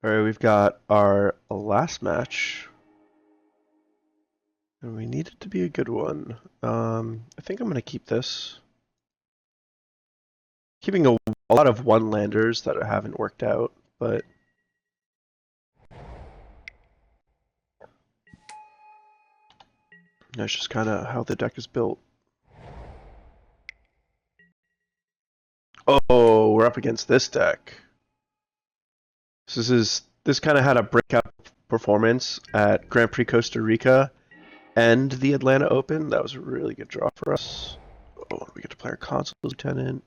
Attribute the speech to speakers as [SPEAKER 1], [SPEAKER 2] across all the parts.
[SPEAKER 1] Alright, we've got our last match. And we need it to be a good one. I think I'm going to keep this. Keeping a lot of one-landers that haven't worked out, but that's just kind of how the deck is built. Oh, we're up against this deck. This kind of had a breakout performance at Grand Prix Costa Rica and the Atlanta Open. That was a really good draw for us. Oh, we get to play our Consul Lieutenant.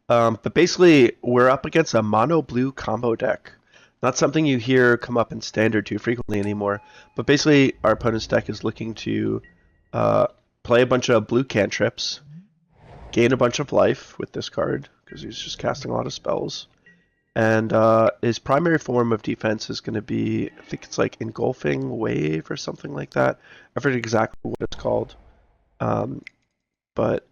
[SPEAKER 1] But basically, we're up against a mono blue combo deck. Not something you hear come up in Standard too frequently anymore. But basically, our opponent's deck is looking to play a bunch of blue cantrips, gain a bunch of life with this card, because he's just casting a lot of spells. And his primary form of defense is going to be, I think it's like Engulfing Wave or something like that. I forget exactly what it's called. But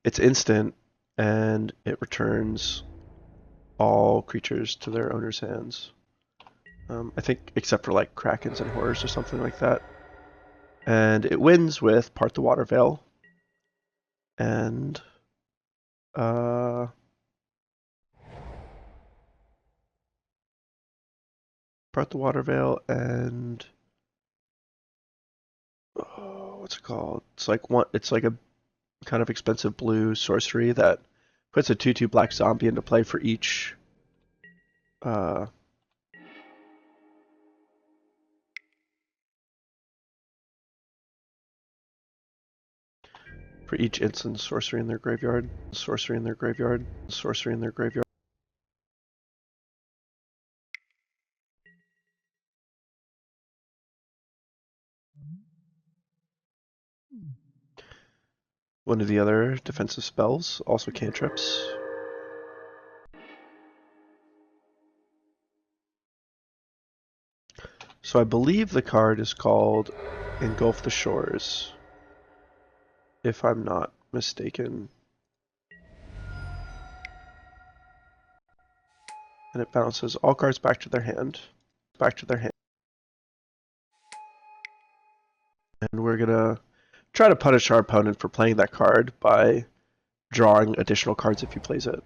[SPEAKER 1] it's instant, and it returns all creatures to their owner's hands. I think except for like Krakens and Horrors or something like that. And it wins with Part the Waterveil. And Part the Waterveil and what's it called? It's like a kind of expensive blue sorcery that puts a 2/2 black zombie into play for each instant sorcery in their graveyard, sorcery in their graveyard, sorcery in their graveyard. One of the other defensive spells, also cantrips. So I believe the card is called Engulf the Shores, if I'm not mistaken. And it bounces all cards back to their hand. And we're gonna try to punish our opponent for playing that card by drawing additional cards if he plays it.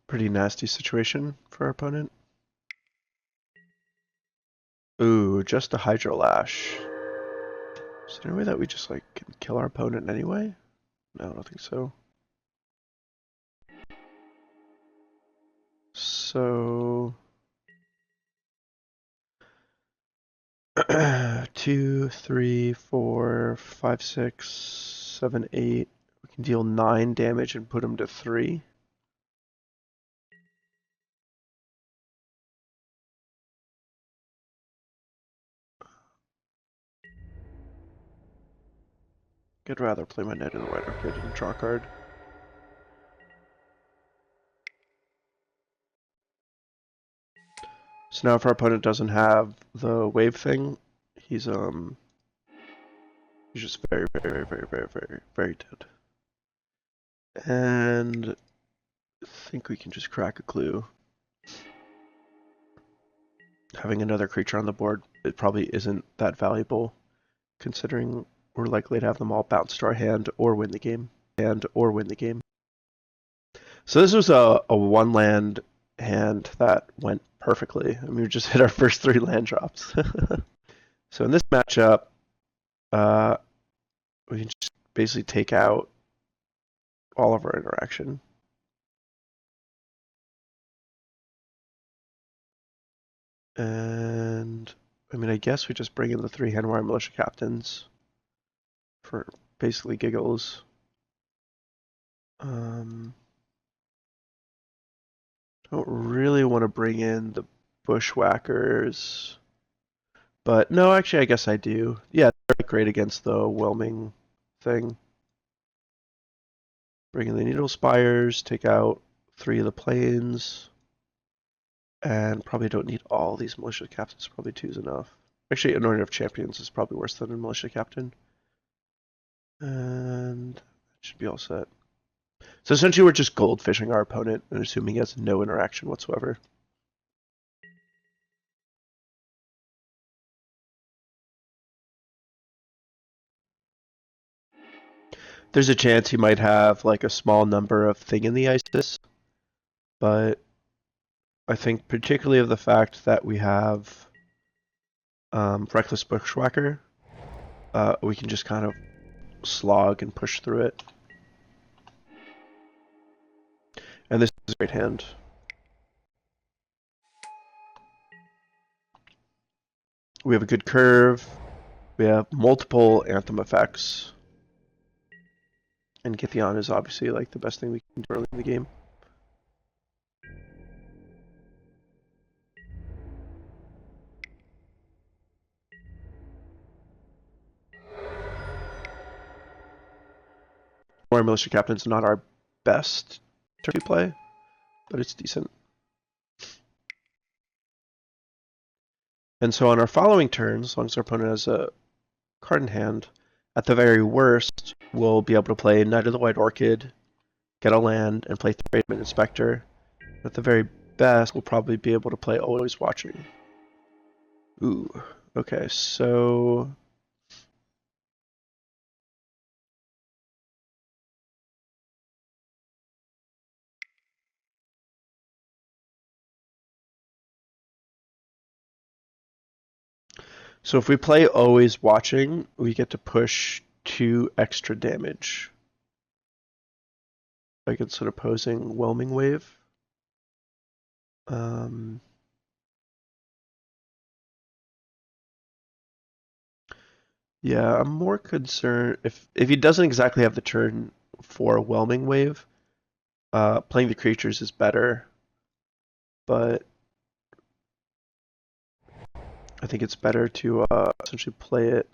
[SPEAKER 1] Pretty nasty situation for our opponent. Ooh, just a Hydro Lash. Is there any way that we just like can kill our opponent anyway? No, I don't think so. So 2, 3, 4, 5, 6, 7, 8. We can deal 9 damage and put him to 3. I'd rather play my Knight of the White Orchid and draw a card. So now if our opponent doesn't have the wave thing, he's just very, very, very, very, very, very dead. And I think we can just crack a clue. Having another creature on the board, it probably isn't that valuable, considering we're likely to have them all bounce to our hand or win the game. So this was a one land hand that went perfectly. I mean, we just hit our first 3 land drops. So in this matchup, we can just basically take out all of our interaction. And I mean, I guess we just bring in the 3 Hanweir Militia Captains for basically giggles. Don't really want to bring in the Bushwhackers. But no, actually, I guess I do. Yeah, they're great against the whelming thing. Bring in the Needle Spires, take out 3 of the planes, and probably don't need all these Militia Captains. Probably 2 is enough. Actually, Anointer of Champions is probably worse than a Militia Captain. And that should be all set. So essentially, we're just goldfishing our opponent and assuming he has no interaction whatsoever. There's a chance he might have like a small number of Thing in the Isis, but I think particularly of the fact that we have Reckless Bushwhacker, we can just kind of slog and push through it. And this is a great hand. We have a good curve. We have multiple Anthem effects. And Kytheon is obviously like the best thing we can do early in the game. More Militia Captain's not our best turn to play, but it's decent. And so on our following turns, as long as our opponent has a card in hand, at the very worst, we'll be able to play Knight of the White Orchid, get a land, and play Thraben Inspector. At the very best, we'll probably be able to play Always Watching. Ooh, okay, so... So if we play Always Watching, we get to push 2 extra damage. Against an opposing Whelming Wave. Yeah, I'm more concerned if he doesn't exactly have the turn for a Whelming Wave, playing the creatures is better, but I think it's better to essentially play it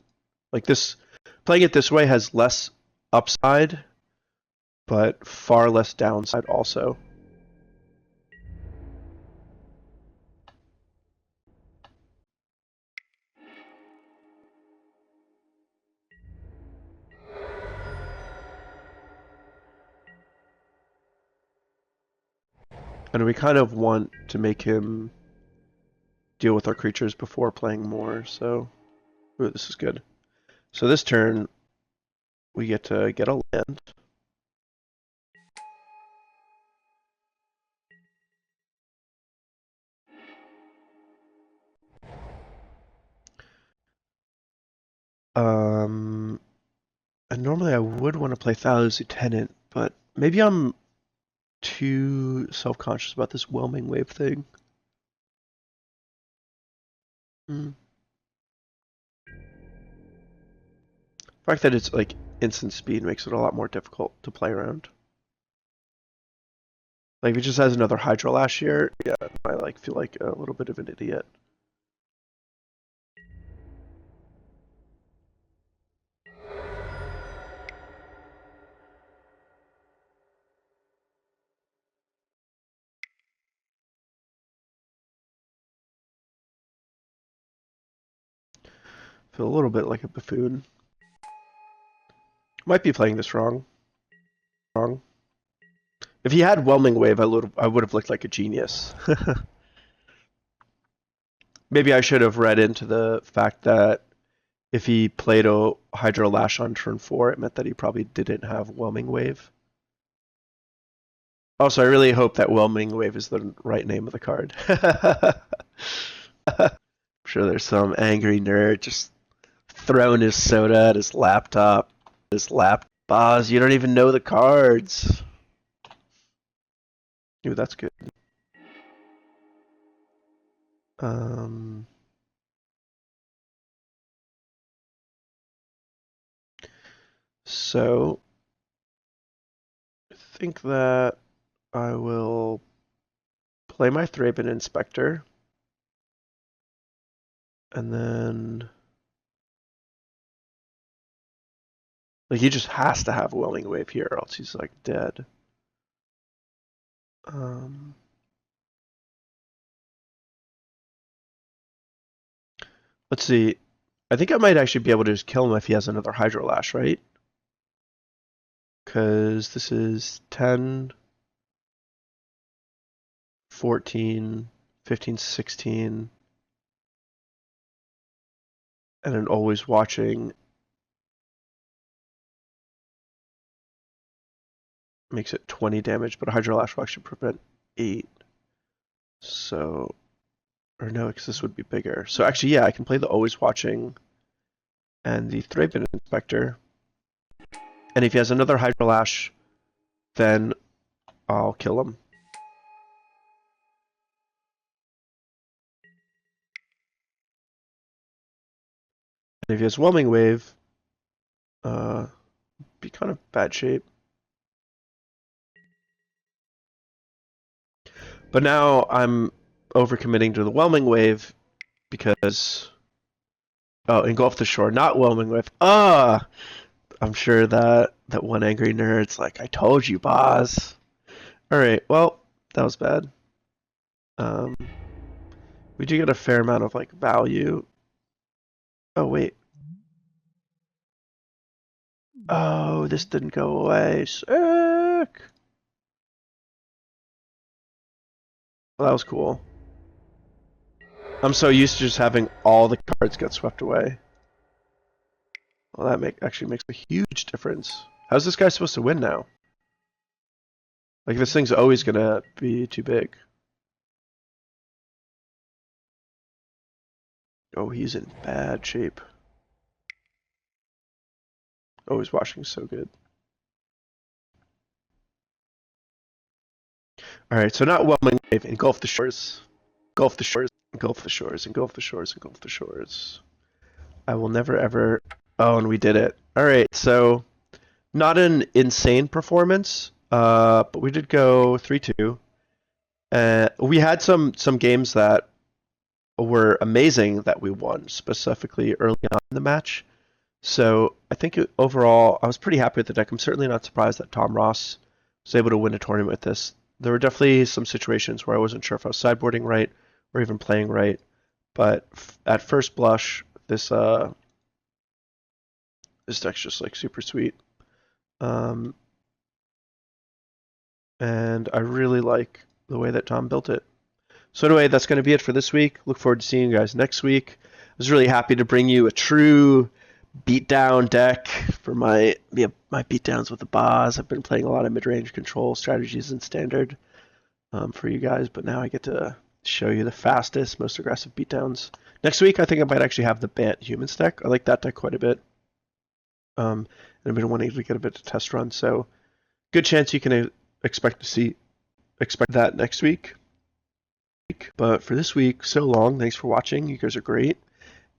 [SPEAKER 1] like this. Playing it this way has less upside, but far less downside also. And we kind of want to make him deal with our creatures before playing more, so ooh, this is good. So this turn, we get to get a land. And normally I would want to play Thalia's Lieutenant, but maybe I'm too self-conscious about this Whelming Wave thing. The fact that it's like instant speed makes it a lot more difficult to play around. Like if he just has another Hydro Lash here, yeah, I like feel like a little bit of an idiot. Feel a little bit like a buffoon. Might be playing this wrong. If he had Whelming Wave, I would have looked like a genius. Maybe I should have read into the fact that if he played a Hydro Lash on turn 4, it meant that he probably didn't have Whelming Wave. Also, I really hope that Whelming Wave is the right name of the card. I'm sure there's some angry nerd just throwing his soda at his laptop. Boz, you don't even know the cards. Ooh, that's good. So I think that I will play my Thraben Inspector. And then... Like, he just has to have a Whelming Wave here, or else he's, like, dead. Let's see. I think I might actually be able to just kill him if he has another Hydro Lash, right? Because this is 10, 14, 15, 16, and then always watching makes it 20 damage, but a Hydro Lash will actually prevent 8. So, or no, because this would be bigger. So actually, yeah, I can play the Always Watching and the Thraben Inspector. And if he has another Hydro Lash, then I'll kill him. And if he has Whelming Wave, be kind of bad shape. But now I'm overcommitting to the Whelming Wave because... Oh, Engulf the Shore, not Whelming Wave. I'm sure that one angry nerd's like, I told you, boss. Alright, well, that was bad. We do get a fair amount of, like, value. Oh, wait. Oh, this didn't go away. Sick! Well, that was cool. I'm so used to just having all the cards get swept away. Well, that actually makes a huge difference. How's this guy supposed to win now? Like, this thing's always gonna be too big. Oh, he's in bad shape. Always Watching so good. Alright, so not Whelming Wave, Engulf the Shores. Engulf the Shores, Engulf the Shores, Engulf the Shores, Engulf the Shores. I will never ever... Oh, and we did it. Alright, so not an insane performance, but we did go 3-2. We had some games that were amazing that we won, specifically early on in the match. So I think overall, I was pretty happy with the deck. I'm certainly not surprised that Tom Ross was able to win a tournament with this. There were definitely some situations where I wasn't sure if I was sideboarding right or even playing right. But at first blush, this deck's just like super sweet. And I really like the way that Tom built it. So anyway, that's going to be it for this week. Look forward to seeing you guys next week. I was really happy to bring you a true beatdown deck for my beatdowns with the boss. I've been playing a lot of mid-range control strategies in standard for you guys, but now I get to show you the fastest, most aggressive beatdowns. Next week, I think I might actually have the Bant Humans deck. I like that deck quite a bit. And I've been wanting to get a bit of test run, so good chance you can expect that next week. But for this week, so long. Thanks for watching. You guys are great.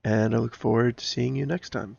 [SPEAKER 1] And I look forward to seeing you next time.